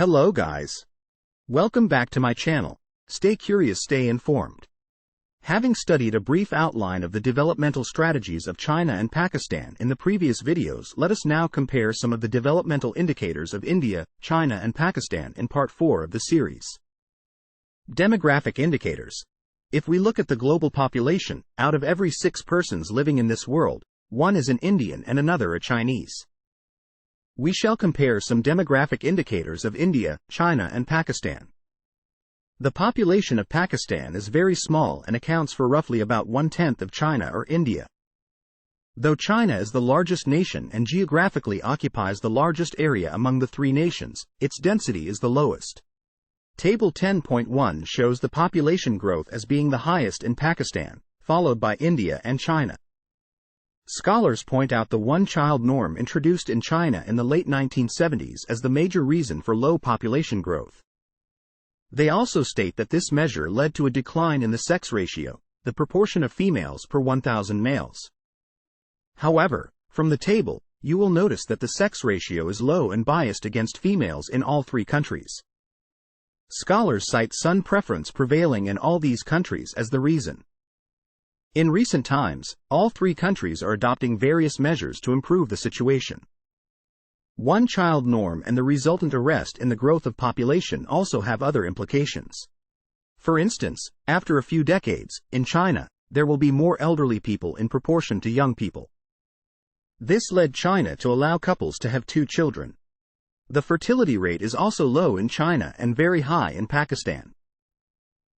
Hello guys. Welcome back to my channel. Stay curious, stay informed. Having studied a brief outline of the developmental strategies of China and Pakistan in the previous videos, let us now compare some of the developmental indicators of India, China and Pakistan in part 4 of the series. Demographic indicators. If we look at the global population, out of every 6 persons living in this world, one is an Indian and another a Chinese. We shall compare some demographic indicators of India, China and Pakistan. The population of Pakistan is very small and accounts for roughly about 1/10 of China or India. Though China is the largest nation and geographically occupies the largest area among the 3 nations, its density is the lowest. Table 10.1 shows the population growth as being the highest in Pakistan, followed by India and China. Scholars point out the one-child norm introduced in China in the late 1970s as the major reason for low population growth. They also state that this measure led to a decline in the sex ratio, the proportion of females per 1,000 males. However, from the table, you will notice that the sex ratio is low and biased against females in all 3 countries. Scholars cite son preference prevailing in all these countries as the reason. In recent times, all 3 countries are adopting various measures to improve the situation. One-child norm and the resultant arrest in the growth of population also have other implications. For instance, after a few decades, in China, there will be more elderly people in proportion to young people. This led China to allow couples to have 2 children. The fertility rate is also low in China and very high in Pakistan.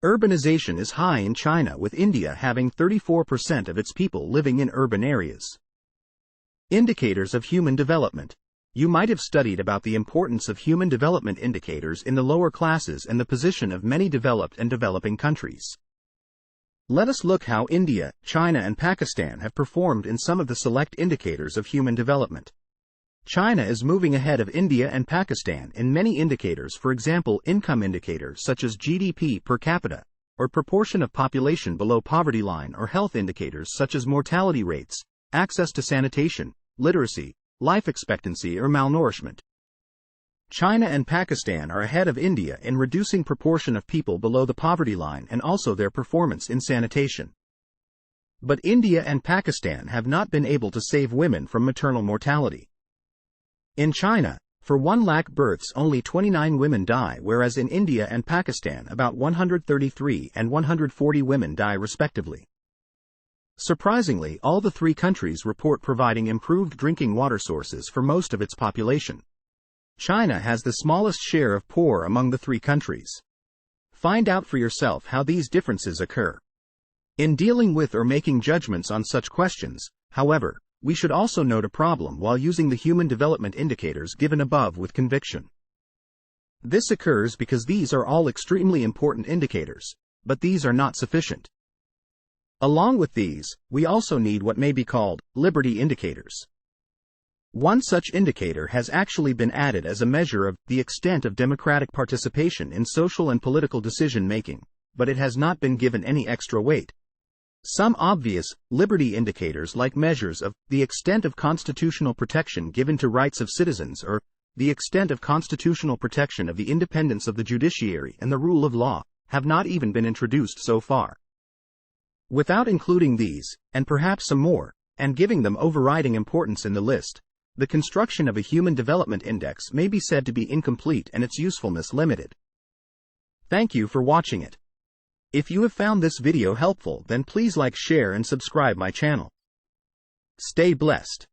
Urbanization is high in China, with India having 34% of its people living in urban areas. Indicators of human development. You might have studied about the importance of human development indicators in the lower classes and the position of many developed and developing countries. Let us look how India, China and Pakistan have performed in some of the select indicators of human development. China is moving ahead of India and Pakistan in many indicators, for example income indicators such as GDP per capita, or proportion of population below poverty line, or health indicators such as mortality rates, access to sanitation, literacy, life expectancy or malnourishment. China and Pakistan are ahead of India in reducing proportion of people below the poverty line and also their performance in sanitation. But India and Pakistan have not been able to save women from maternal mortality. In China, for 1 lakh births only 29 women die, whereas in India and Pakistan about 133 and 140 women die respectively. Surprisingly, all the 3 countries report providing improved drinking water sources for most of its population. China has the smallest share of poor among the 3 countries. Find out for yourself how these differences occur. In dealing with or making judgments on such questions, however, we should also note a problem while using the human development indicators given above with conviction. This occurs because these are all extremely important indicators, but these are not sufficient. Along with these, we also need what may be called liberty indicators. One such indicator has actually been added as a measure of the extent of democratic participation in social and political decision-making, but it has not been given any extra weight. Some obvious liberty indicators, like measures of the extent of constitutional protection given to rights of citizens, or the extent of constitutional protection of the independence of the judiciary and the rule of law, have not even been introduced so far. Without including these, and perhaps some more, and giving them overriding importance in the list, the construction of a human development index may be said to be incomplete and its usefulness limited. Thank you for watching it. If you have found this video helpful, then please like, share and subscribe my channel. Stay blessed.